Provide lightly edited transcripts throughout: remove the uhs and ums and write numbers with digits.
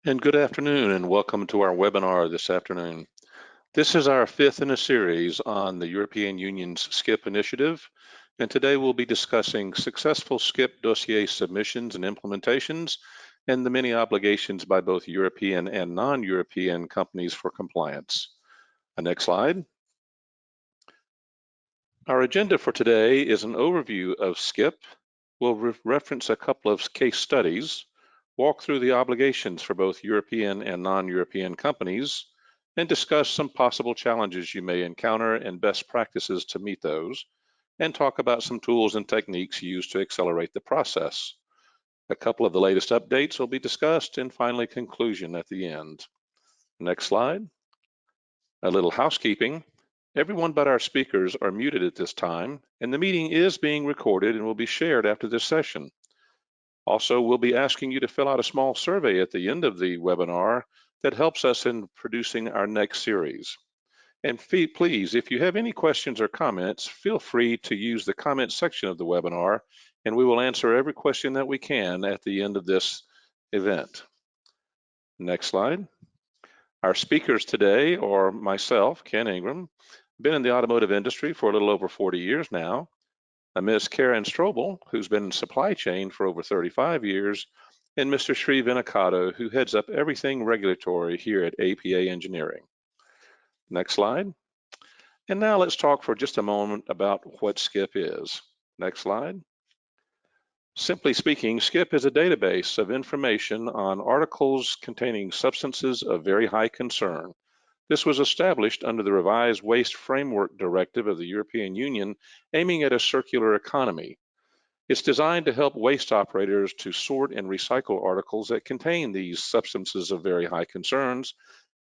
And good afternoon, and welcome to our webinar this afternoon. This is our fifth in a series on the European Union's SCIP initiative, and today we'll be discussing successful SCIP dossier submissions and implementations and the many obligations by both European and non-European companies for compliance. Next slide. Our agenda for today is an overview of SCIP. We'll reference a couple of case studies, walk through the obligations for both European and non-European companies, and discuss some possible challenges you may encounter and best practices to meet those, and talk about some tools and techniques used to accelerate the process. A couple of the latest updates will be discussed, and finally conclusion at the end. Next slide. A little housekeeping. Everyone but our speakers are muted at this time, and the meeting is being recorded and will be shared after this session. Also, we'll be asking you to fill out a small survey at the end of the webinar that helps us in producing our next series. And please, if you have any questions or comments, feel free to use the comment section of the webinar, and we will answer every question that we can at the end of this event. Next slide. Our speakers today are myself, Ken Ingram, been in the automotive industry for a little over 40 years now. Ms. Karen Strobel, who's been in supply chain for over 35 years, and Mr. Sri Venakata, who heads up everything regulatory here at APA Engineering. Next slide. And now let's talk for just a moment about what SCIP is. Next slide. Simply speaking, SCIP is a database of information on articles containing substances of very high concern. This was established under the revised Waste Framework Directive of the European Union, aiming at a circular economy. It's designed to help waste operators to sort and recycle articles that contain these substances of very high concerns,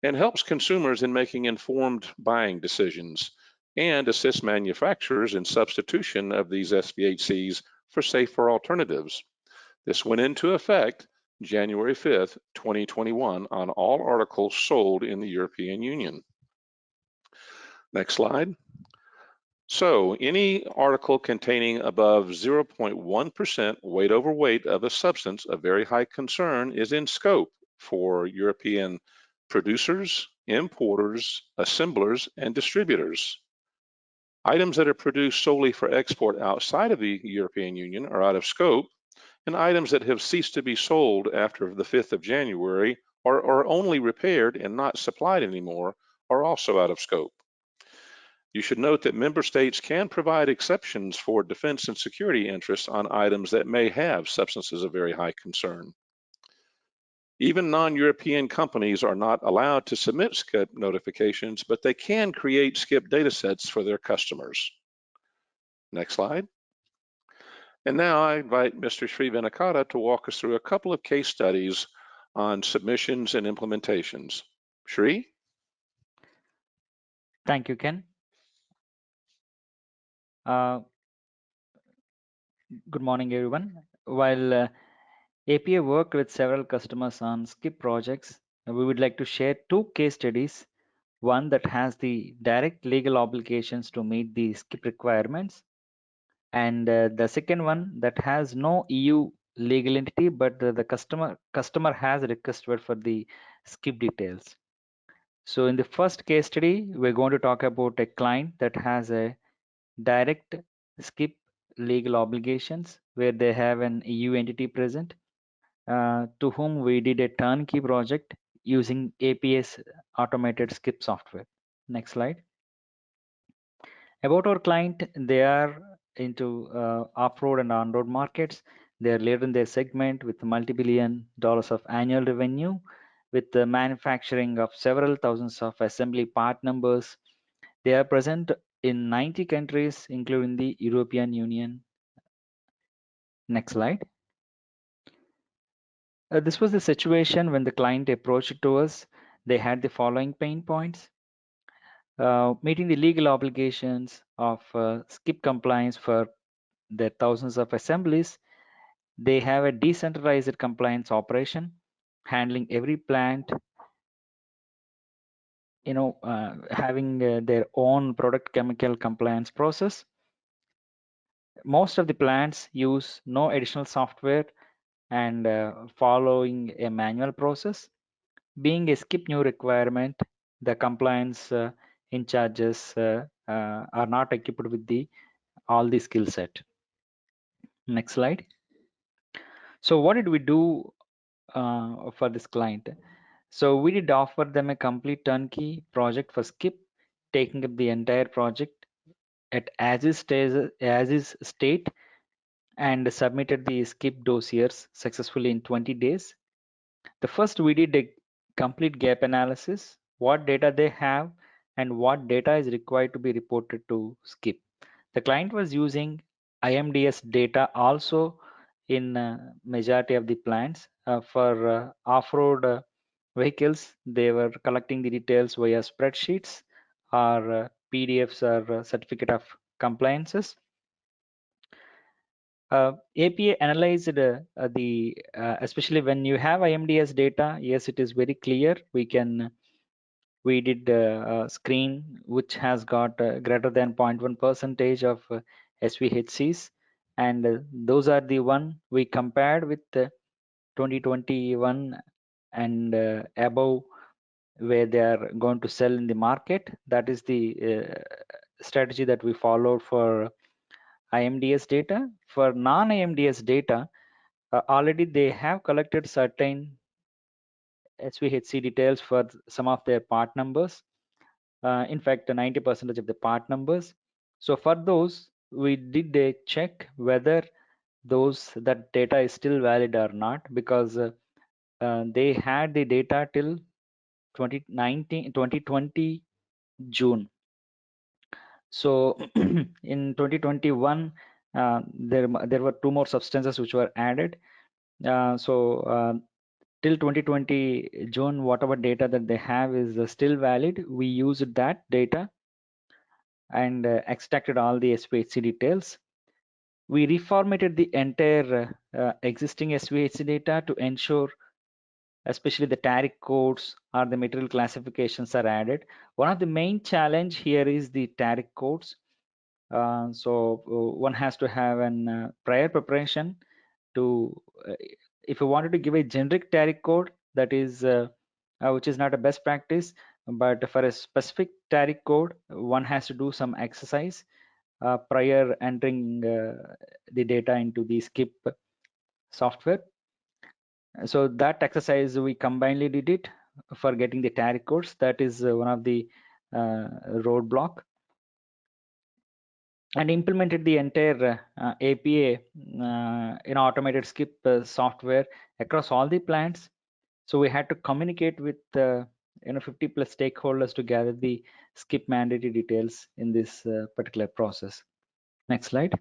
and helps consumers in making informed buying decisions, and assists manufacturers in substitution of these SVHCs for safer alternatives. This went into effect January 5th, 2021 on all articles sold in the European Union. Next slide. So any article containing above 0.1% weight over weight of a substance of very high concern is in scope for European producers, importers, assemblers, and distributors. Items that are produced solely for export outside of the European Union are out of scope, and items that have ceased to be sold after the 5th of January or are only repaired and not supplied anymore are also out of scope. You should note that member states can provide exceptions for defense and security interests on items that may have substances of very high concern. Even non-European companies are not allowed to submit SCIP notifications, but they can create SCIP datasets for their customers. Next slide. And now I invite Mr. Sri Venakata to walk us through a couple of case studies on submissions and implementations. Sri? Thank you, Ken. Good morning, everyone. While APA worked with several customers on SCIP projects, we would like to share two case studies, one that has the direct legal obligations to meet the SCIP requirements, and the second one that has no EU legal entity, but the customer has requested for the SCIP details. So in the first case study, we're going to talk about a client that has a direct SCIP legal obligations where they have an EU entity present, to whom we did a turnkey project using APA's automated SCIP software. Next slide. About our client, they are into off-road and on-road markets. They are leader in their segment with multi-billion dollars of annual revenue, with the manufacturing of several thousands of assembly part numbers. They are present in 90 countries, including the European Union. Next slide. This was the situation when the client approached to us. They had the following pain points. Meeting the legal obligations of SCIP compliance for their thousands of assemblies. They have a decentralized compliance operation, handling every plant, having their own product chemical compliance process. Most of the plants use no additional software and following a manual process. being a SCIP new requirement, the compliance in charges are not equipped with all the skill set. Next slide. So what did we do for this client? So we did offer them a complete turnkey project for SCIP, taking up the entire project at as is state, and submitted the SCIP dossiers successfully in 20 days. The first, we did a complete gap analysis, what data they have and what data is required to be reported to SCIP. The client was using IMDS data also in majority of the plants. For off-road vehicles, they were collecting the details via spreadsheets or PDFs or certificate of compliances. APA analyzed especially when you have IMDS data, yes, it is very clear. We did a screen which has got greater than 0.1% of SVHCs, and those are the one we compared with 2021 and above, where they are going to sell in the market. That is the strategy that we followed for IMDS data. For non-IMDS data, already they have collected certain SVHC details for some of their part numbers. In fact, 90% of the part numbers. So for those, we did a check whether that data is still valid or not, because they had the data till 2020 June. So in 2021, there were 2 more substances which were added. Till 2020 June, whatever data that they have is still valid. We used that data and extracted all the SVHC details. We reformatted the entire existing SVHC data to ensure especially the tariff codes or the material classifications are added. One of the main challenge here is the tariff codes. One has to have an prior preparation to if you wanted to give a generic tariff code, that is which is not a best practice, but for a specific tariff code, one has to do some exercise prior entering the data into the SCIP software. So that exercise we combinedly did it for getting the tariff codes. That is one of the roadblock, and implemented the entire APA in automated SCIP software across all the plants. So we had to communicate with 50 plus stakeholders to gather the SCIP mandatory details in this particular process. Next slide.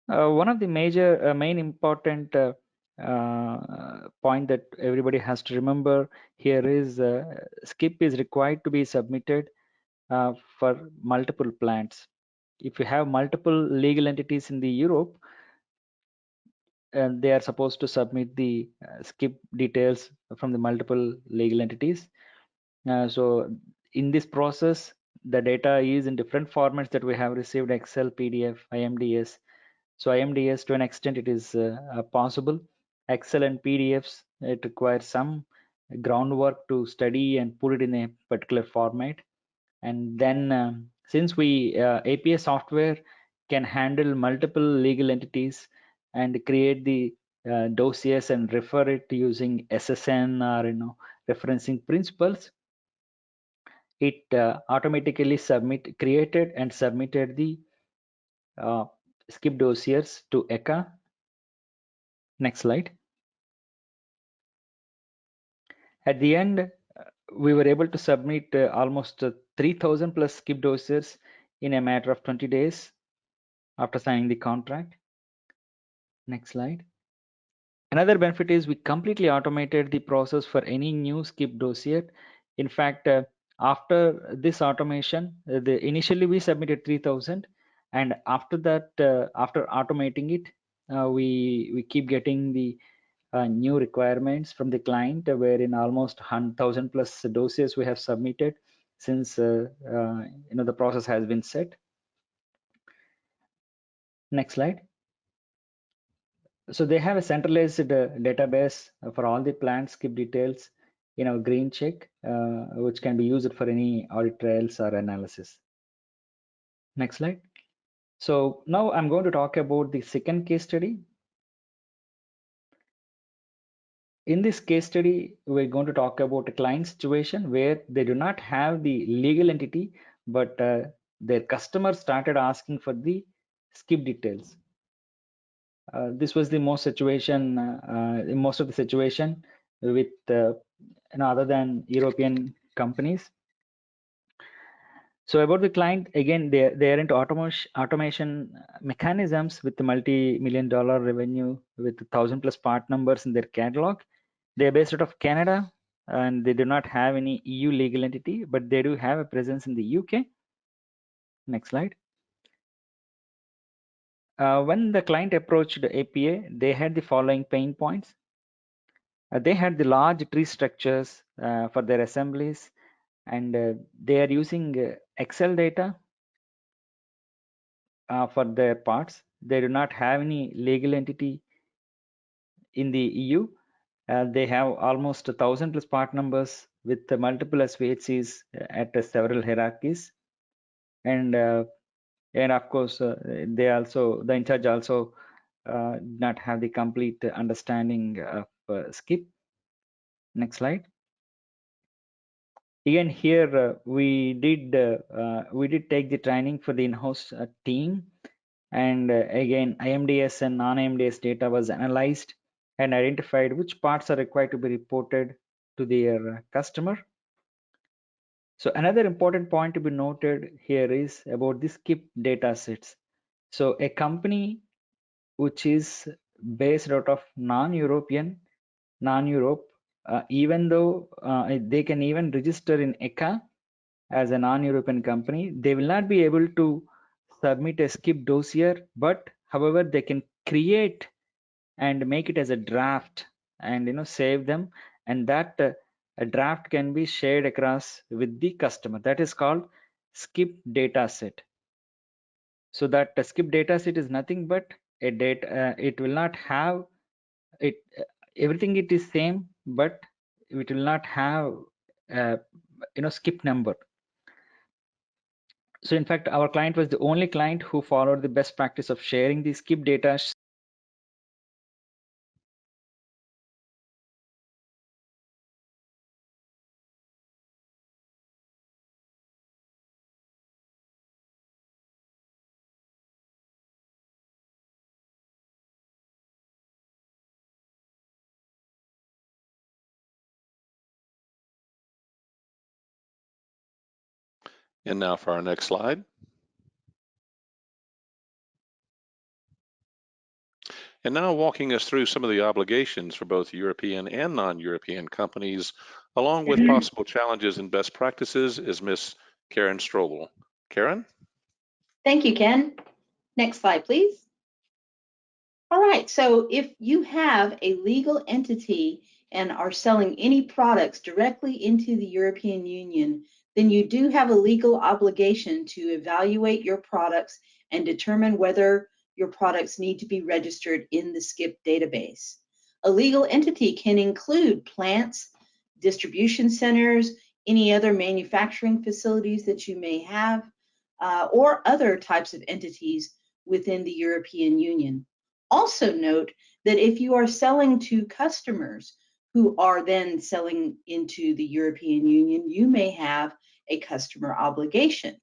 One of the main important point that everybody has to remember here is SCIP is required to be submitted for multiple plants. If you have multiple legal entities in the Europe, and they are supposed to submit the SCIP details from the multiple legal entities. So in this process, the data is in different formats that we have received: Excel, PDF, IMDS. So IMDS, to an extent, it is possible. Excel and PDFs, it requires some groundwork to study and put it in a particular format. And then since APA software can handle multiple legal entities and create the dossiers and refer it using SSN or referencing principles, it automatically created and submitted the SCIP dossiers to ECA. Next slide. At the end, we were able to submit almost 3,000 plus SCIP dossiers in a matter of 20 days after signing the contract. Next slide. Another benefit is we completely automated the process for any new SCIP dossier. In fact, after this automation, initially we submitted 3,000, and after that, after automating it, we keep getting the new requirements from the client, wherein almost 1,000 plus dossiers we have submitted since the process has been set. Next slide. So they have a centralized database for all the plant skip details in our green check, which can be used for any audit trails or analysis. Next slide. So now I'm going to talk about the second case study. In this case study, we're going to talk about a client situation where they do not have the legal entity, but their customer started asking for the skip details. This was the most of the situation with other than European companies. So about the client, again, they are into automation mechanisms with the multi-million-dollar revenue with 1,000+ part numbers in their catalog. They're based out of Canada and they do not have any EU legal entity, but they do have a presence in the UK. Next slide. When the client approached APA, they had the following pain points. They had the large tree structures for their assemblies, and they are using Excel data for their parts. They do not have any legal entity in the EU. They have almost 1,000+ part numbers with the multiple SVHCs at several hierarchies, and of course they also, the in charge also not have the complete understanding of SCIP. Next slide. Again, here we did take the training for the in-house team, and again IMDS and non-IMDS data was analyzed and identified which parts are required to be reported to their customer. So another important point to be noted here is about the SCIP data sets. So a company which is based out of non-Europe, even though they can even register in ECA as a non-European company, they will not be able to submit a SCIP dossier, but however they can create and make it as a draft and save them, and that a draft can be shared across with the customer. That is called SCIP data set. So that SCIP data set is nothing but a data. It will not have it. Everything it is same, but it will not have SCIP number. So in fact, our client was the only client who followed the best practice of sharing the SCIP data. And now for our next slide. And now walking us through some of the obligations for both European and non-European companies, along with possible challenges and best practices, is Ms. Karen Strobel. Karen? Thank you, Ken. Next slide, please. All right, so if you have a legal entity and are selling any products directly into the European Union, then you do have a legal obligation to evaluate your products and determine whether your products need to be registered in the SCIP database. A legal entity can include plants, distribution centers, any other manufacturing facilities that you may have, or other types of entities within the European Union. Also note that if you are selling to customers who are then selling into the European Union, you may have a customer obligation.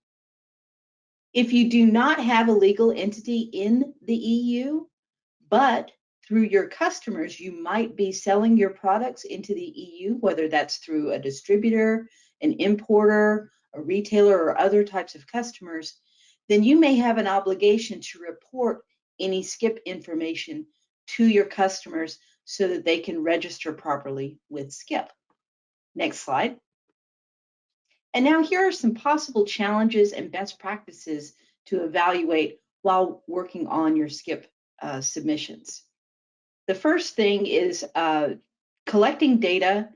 If you do not have a legal entity in the EU, but through your customers, you might be selling your products into the EU, whether that's through a distributor, an importer, a retailer, or other types of customers, then you may have an obligation to report any SCIP information to your customers so that they can register properly with SCIP. Next slide. And now here are some possible challenges and best practices to evaluate while working on your SCIP submissions. The first thing is collecting data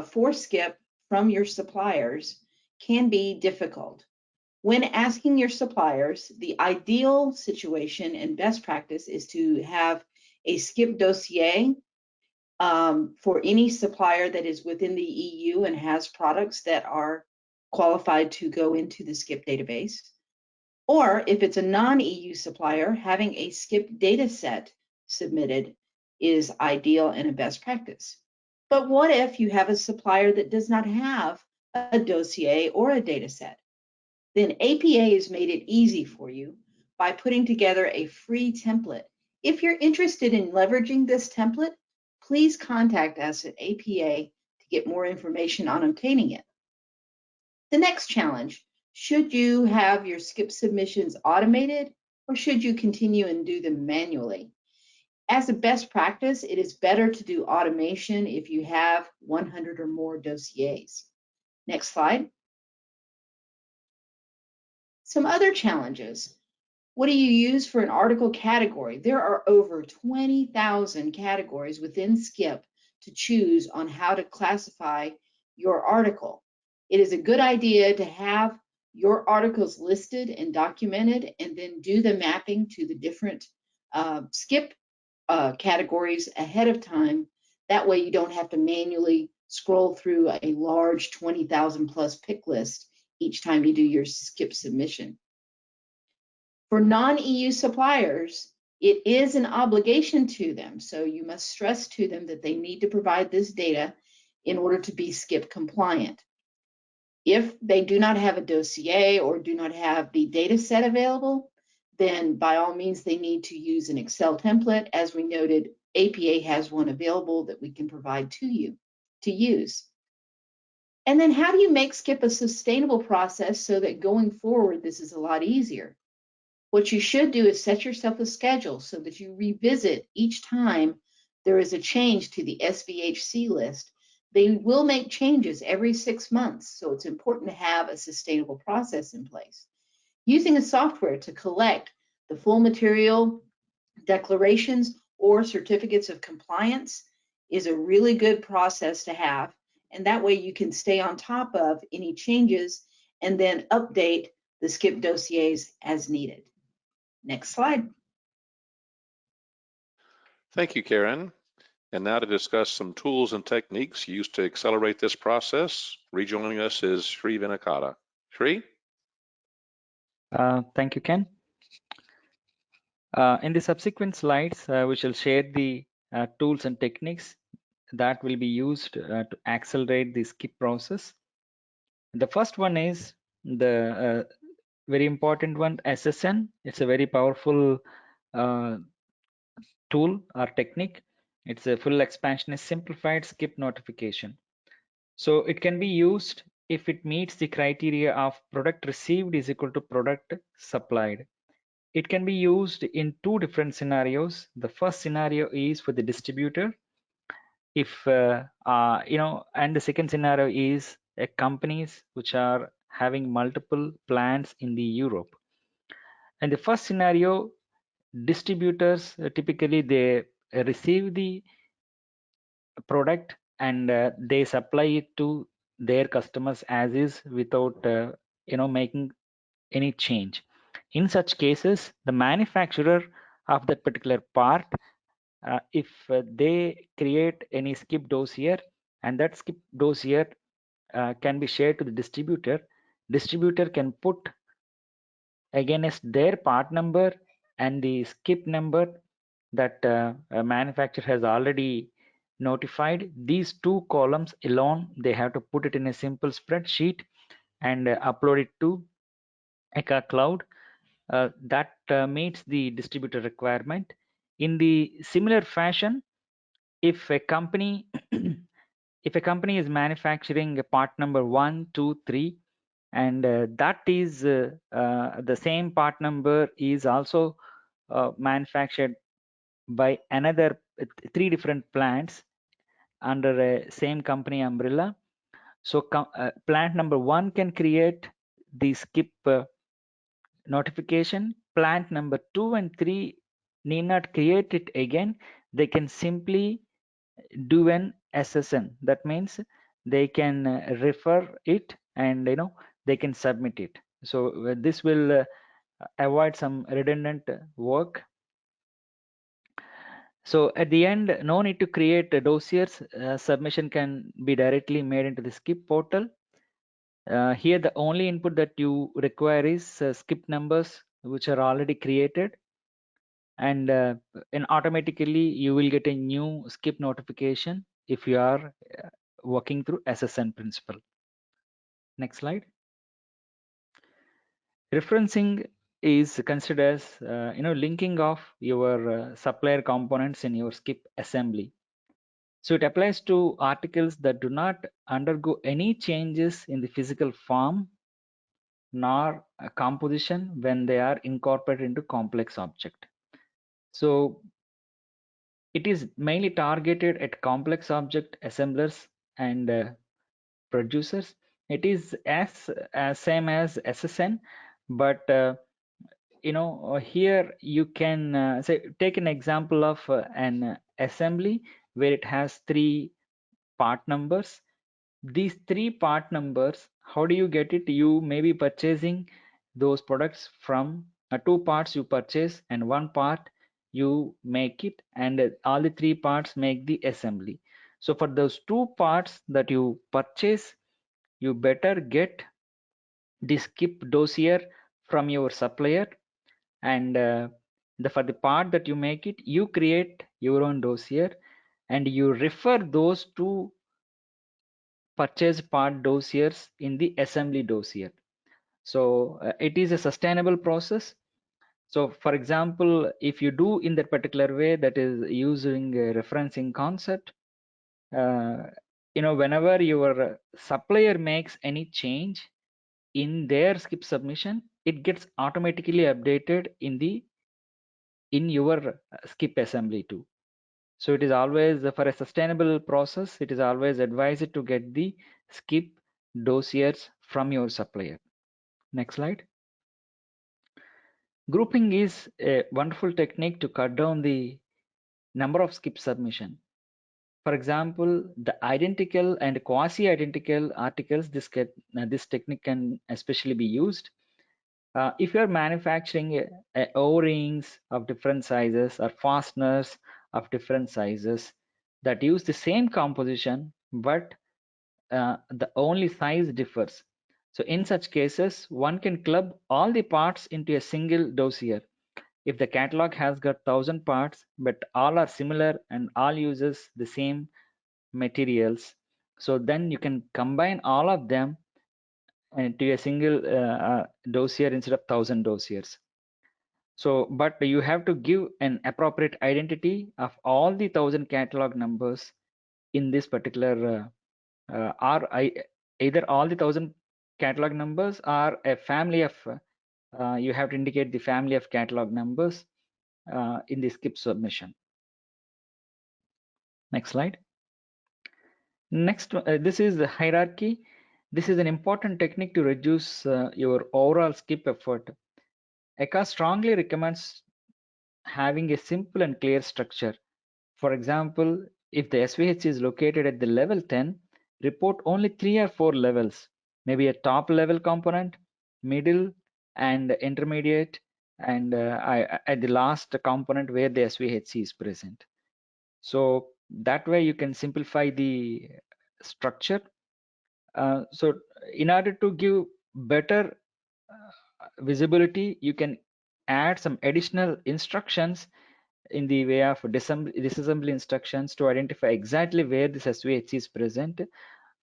for SCIP from your suppliers can be difficult. When asking your suppliers, the ideal situation and best practice is to have a SCIP dossier for any supplier that is within the EU and has products that are qualified to go into the SCIP database. Or if it's a non-EU supplier, having a SCIP data set submitted is ideal and a best practice. But what if you have a supplier that does not have a dossier or a data set? Then APA has made it easy for you by putting together a free template. If you're interested in leveraging this template, please contact us at APA to get more information on obtaining it. The next challenge, should you have your SCIP submissions automated or should you continue and do them manually? As a best practice, it is better to do automation if you have 100 or more dossiers. Next slide. Some other challenges. What do you use for an article category? There are over 20,000 categories within SCIP to choose on how to classify your article. It is a good idea to have your articles listed and documented and then do the mapping to the different SCIP categories ahead of time. That way you don't have to manually scroll through a large 20,000 plus pick list each time you do your SCIP submission. For non-EU suppliers, it is an obligation to them, so you must stress to them that they need to provide this data in order to be SCIP compliant. If they do not have a dossier or do not have the data set available, then by all means they need to use an Excel template. As we noted, APA has one available that we can provide to you to use. And then how do you make SCIP a sustainable process so that going forward this is a lot easier? What you should do is set yourself a schedule so that you revisit each time there is a change to the SVHC list. They will make changes every 6 months, so it's important to have a sustainable process in place. Using a software to collect the full material declarations or certificates of compliance is a really good process to have, and that way you can stay on top of any changes and then update the SCIP dossiers as needed. Next slide. Thank you, Karen. And now to discuss some tools and techniques used to accelerate this process, rejoining us is Sri Venakata. Sri? Thank you, Ken. In the subsequent slides, we shall share the tools and techniques that will be used to accelerate the SCIP process. The first one is the very important one, SSN. It's a very powerful tool or technique. It's a full expansionist simplified SCIP notification. So it can be used if it meets the criteria of product received is equal to product supplied. It can be used in two different scenarios. The first scenario is for the distributor, if and the second scenario is companies which are having multiple plants in the Europe. And the first scenario, distributors typically they receive the product and they supply it to their customers as is without making any change. In such cases, the manufacturer of that particular part, if they create any SCIP dossier and that SCIP dossier can be shared to the distributor can put against their part number and the SCIP number that a manufacturer has already notified. These two columns alone, they have to put it in a simple spreadsheet and upload it to APA Cloud. That meets the distributor requirement. In the similar fashion, if a company if a company is manufacturing a part number 1, 2, 3, and that is the same part number is also manufactured by another 3 different plants under a same company umbrella. So plant number 1 can create the SCIP notification. Plant number 2 and 3 need not create it again. They can simply do an SSN. That means they can refer it and they can submit it. So this will avoid some redundant work. So at the end, no need to create dossiers. Submission can be directly made into the SCIP portal. Here, the only input that you require is SCIP numbers, which are already created. And automatically, you will get a new SCIP notification if you are working through SSN principle. Next slide. Referencing is considered as linking of your supplier components in your SCIP assembly. So it applies to articles that do not undergo any changes in the physical form nor composition when they are incorporated into complex object. So it is mainly targeted at complex object assemblers and producers. It is as same as SSN, but here you can say, take an example of an assembly where it has 3 part numbers. These 3 part numbers, how do you get it? You may be purchasing those products from 2 parts you purchase and 1 part you make it, and all the 3 parts make the assembly. So for those 2 parts that you purchase, you better get the SCIP dossier from your supplier, and for the part that you make it, you create your own dossier and you refer those 2 purchase part dossiers in the assembly dossier. So it is a sustainable process. So for example, if you do in that particular way, that is using a referencing concept, whenever your supplier makes any change in their SCIP submission, it gets automatically updated in your SCIP assembly too. So it is always, for a sustainable process, it is always advised to get the SCIP dossiers from your supplier. Next slide. Grouping is a wonderful technique to cut down the number of SCIP submission. For example, the identical and quasi-identical articles, this technique can especially be used. If you're manufacturing O-rings of different sizes or fasteners of different sizes that use the same composition, but the only size differs. So in such cases, one can club all the parts into a single dossier. If the catalog has got 1000 parts, but all are similar and all uses the same materials, so then you can combine all of them into a single dossier instead of 1000 dossiers. So, but you have to give an appropriate identity of all the 1000 catalog numbers in this particular either all the 1000 catalog numbers or a family of you have to indicate the family of catalog numbers in the SCIP submission. Next slide. Next, this is the hierarchy. This is an important technique to reduce your overall SCIP effort. APA strongly recommends having a simple and clear structure. For example, if the SVH is located at the level 10, report only 3 or 4 levels, maybe a top level component, middle and intermediate, and at the last component where the SVHC is present. So that way you can simplify the structure. So in order to give better visibility, you can add some additional instructions in the way of disassembly instructions to identify exactly where this SVHC is present,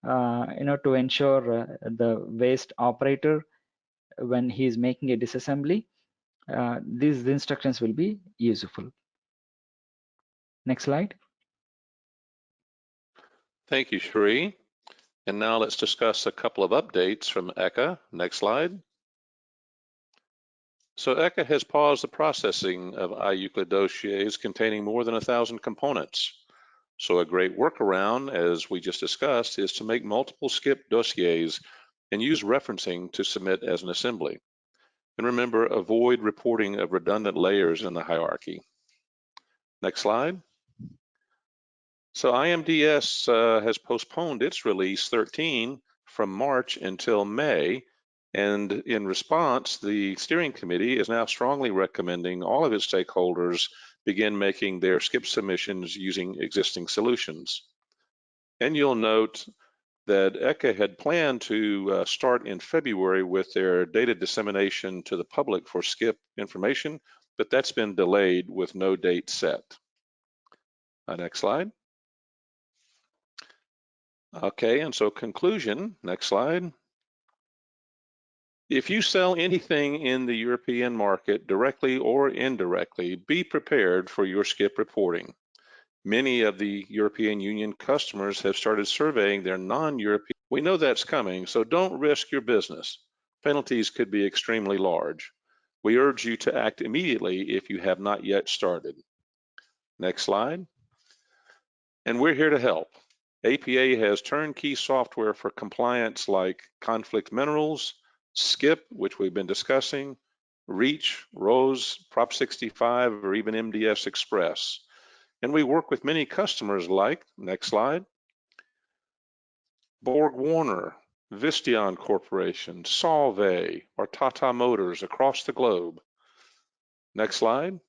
to ensure the waste operator, when he is making a disassembly, these instructions will be useful. Next slide. Thank you, Shri. And now let's discuss a couple of updates from APA. Next slide. So APA has paused the processing of iUclid dossiers containing more than 1,000 components. So a great workaround, as we just discussed, is to make multiple SCIP dossiers and use referencing to submit as an assembly. And remember, avoid reporting of redundant layers in the hierarchy. Next slide. So IMDS has postponed its release 13 from March until May. And in response, the steering committee is now strongly recommending all of its stakeholders begin making their SCIP submissions using existing solutions. And you'll note that ECA had planned to start in February with their data dissemination to the public for SCIP information, but that's been delayed with no date set. Next slide. Okay, and so conclusion, next slide. If you sell anything in the European market, directly or indirectly, be prepared for your SCIP reporting. Many of the European Union customers have started surveying their non-European. We know that's coming, so don't risk your business. Penalties could be extremely large. We urge you to act immediately if you have not yet started. Next slide. And we're here to help. APA has turnkey software for compliance like conflict minerals, SCIP, which we've been discussing, REACH, ROSE, Prop 65, or even MDS Express. And we work with many customers like, next slide, Borg Warner, Vistion Corporation, Solvay, or Tata Motors across the globe. Next slide.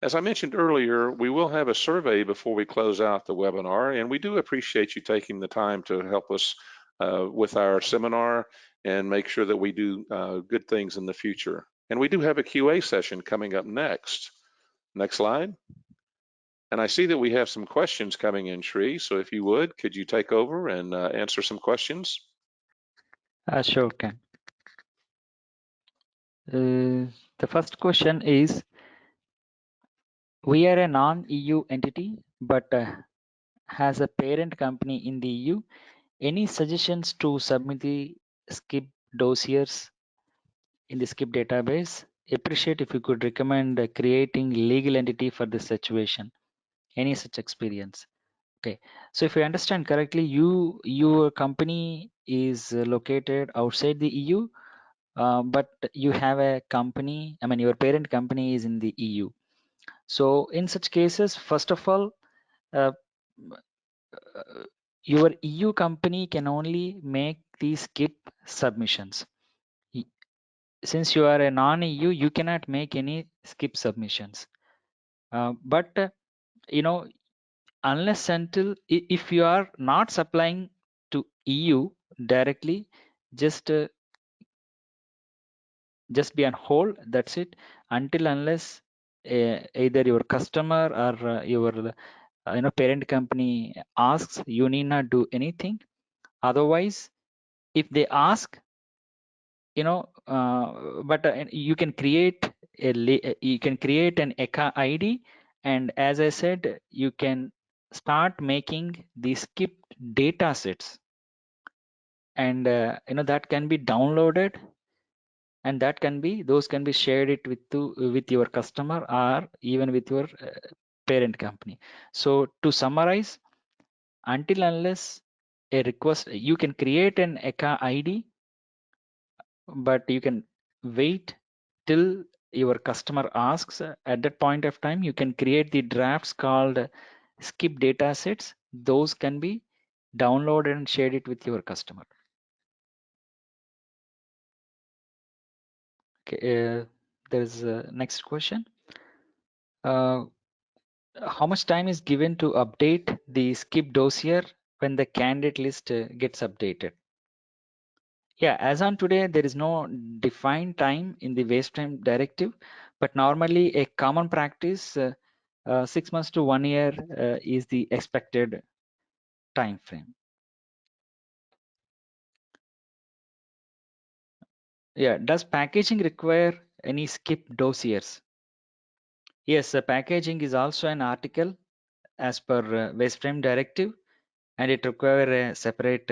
As I mentioned earlier, we will have a survey before we close out the webinar, and we do appreciate you taking the time to help us with our seminar and make sure that we do good things in the future. And we do have a QA session coming up next. Next slide. And I see that we have some questions coming in, Sri, so if you would, could you take over and answer some questions? Sure, Ken. The first question is, we are a non-EU entity, but has a parent company in the EU. Any suggestions to submit the SCIP dossiers in the SCIP database? Appreciate if you could recommend creating legal entity for this situation. Any such experience? Okay, so if I understand correctly, your company is located outside the EU, but you have a company, I mean your parent company is in the EU. So in such cases, first of all, your EU company can only make these SCIP submissions. Since you are a non-EU, you cannot make any SCIP submissions. But you know, unless until if you are not supplying to EU directly, just be on hold. That's it. Until unless either your customer or your parent company asks, you need not do anything. Otherwise, if they ask, but you can create an ECA ID, and as I said, you can start making the SCIP data sets, and that can be downloaded, and those can be shared it with your customer or even with your parent company. So to summarize, until unless a request, you can create an ECA ID, but you can wait till your customer asks. At that point of time, you can create the drafts called SCIP data sets. Those can be downloaded and shared it with your customer. Okay, there's a next question. How much time is given to update the SCIP dossier when the candidate list gets updated? Yeah, as on today, there is no defined time in the waste time directive, but normally a common practice, 6 months to 1 year is the expected time frame. Yeah, does packaging require any SCIP dossiers? Yes, packaging is also an article as per waste time directive, and it requires a separate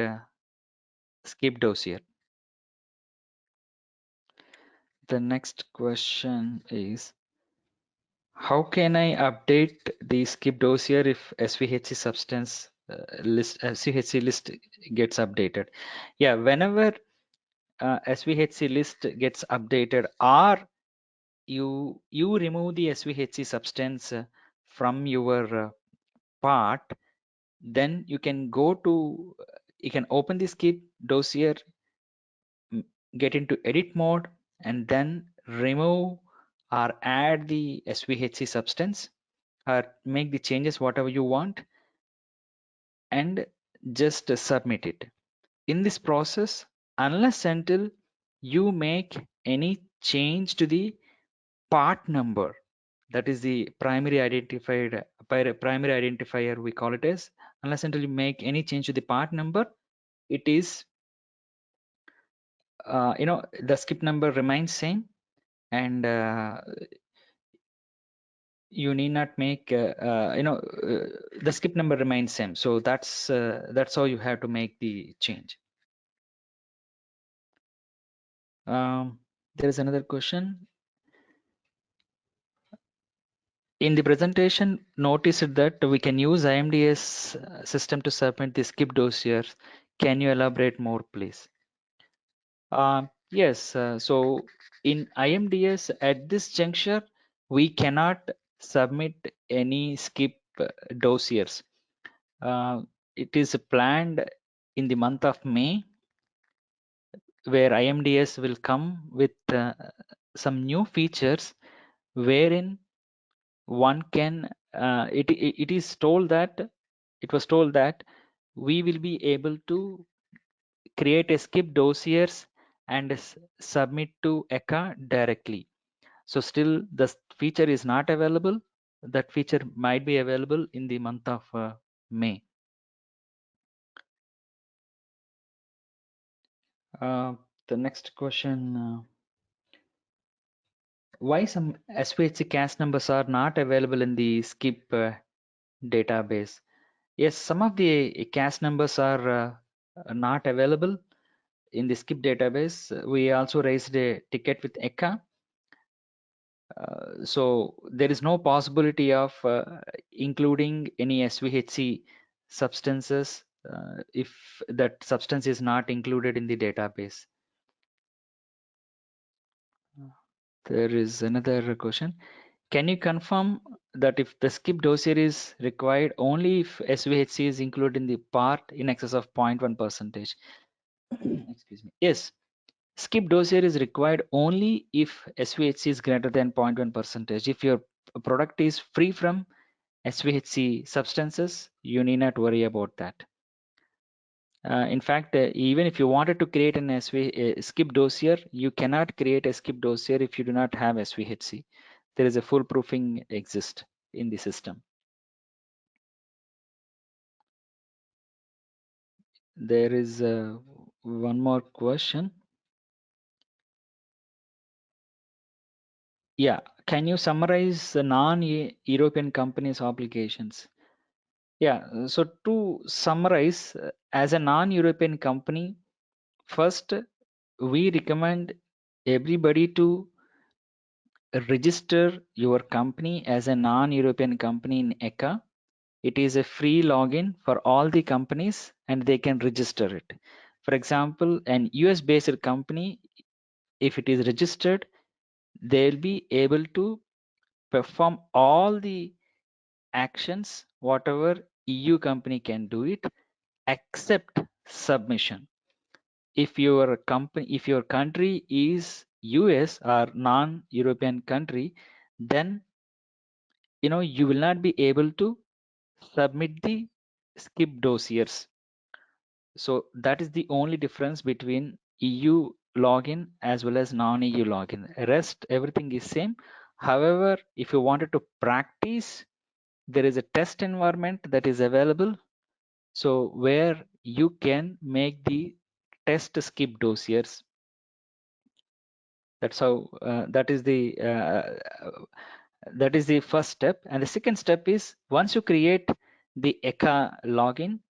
SCIP dossier. The next question is, how can I update the SCIP dossier if SVHC substance SVHC list gets updated? Yeah, whenever SVHC list gets updated, or you remove the SVHC substance from your part, then you can open the SCIP dossier, get into edit mode, and then remove or add the SVHC substance or make the changes whatever you want and just submit it. In this process, unless until you make any change to the part number, that is the primary identifier we call it as, unless until you make any change to the part number, it is the skip number remains same, and you need not make the skip number remains same. So that's how you have to make the change. There is another question. In the presentation, notice that we can use IMDS system to submit the SCIP dossiers. Can you elaborate more, please? Yes. So in IMDS at this juncture, we cannot submit any SCIP dossiers. It is planned in the month of May, where IMDS will come with some new features wherein one can it was told that we will be able to create a SCIP dossiers and submit to APA directly. So still the feature is not available. That feature might be available in the month of May. The next question, why some SVHC cache numbers are not available in the SCIP database? Yes, some of the cache numbers are not available in the SCIP database. We also raised a ticket with ECA. So there is no possibility of including any SVHC substances if that substance is not included in the database. There is another question. Can you confirm that if the SCIP dossier is required only if SVHC is included in the part in excess of 0.1%? Excuse me. Yes, SCIP dossier is required only if SVHC is greater than 0.1%. If your product is free from SVHC substances, you need not worry about that. In fact, even if you wanted to create an SCIP dossier, you cannot create a SCIP dossier if you do not have SVHC. There is a full proofing exist in the system. There is one more question. Yeah, can you summarize the non-European companies' obligations? Yeah, so to summarize, as a non-European company, first, we recommend everybody to register your company as a non-European company in ECA. It is a free login for all the companies and they can register it. For example, an US-based company, if it is registered, they'll be able to perform all the actions, whatever EU company can do it, except submission. If your country is US or non-European country, then you will not be able to submit the SCIP dossiers. So that is the only difference between EU login as well as non-EU login. Rest everything is same. However, if you wanted to practice, there is a test environment that is available. So where you can make the test SCIP dossiers. That's how that is the first step. And the second step is once you create the ECA login,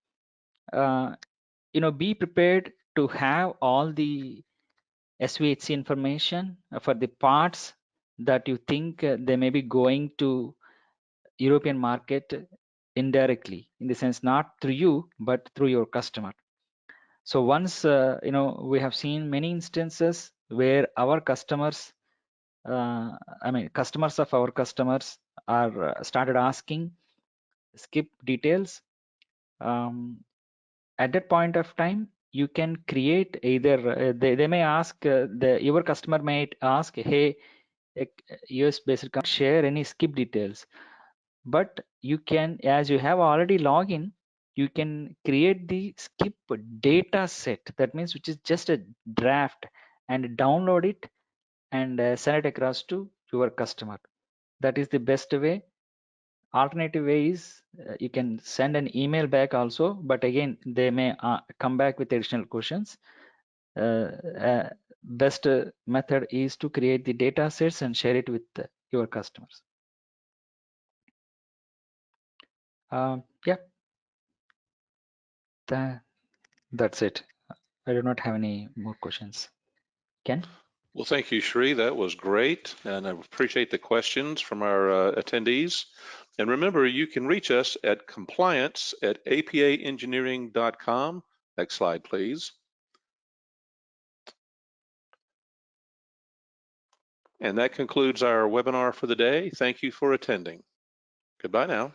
be prepared to have all the SVHC information for the parts that you think they may be going to European market indirectly, in the sense not through you but through your customer. So once we have seen many instances where our customers, customers of our customers are started asking SCIP details. At that point of time, you can create either they may ask your customer might ask, hey, US-based company share any SCIP details, but you can, as you have already logged in, you can create the SCIP data set. That means which is just a draft, and download it and send it across to your customer. That is the best way. Alternative way is you can send an email back also, but again they may come back with additional questions. Best method is to create the data sets and share it with your customers. Yeah, that's it. I do not have any more questions. Ken? Well, thank you, Shri. That was great. And I appreciate the questions from our attendees. And remember, you can reach us at compliance@apaengineering.com. Next slide, please. And that concludes our webinar for the day. Thank you for attending. Goodbye now.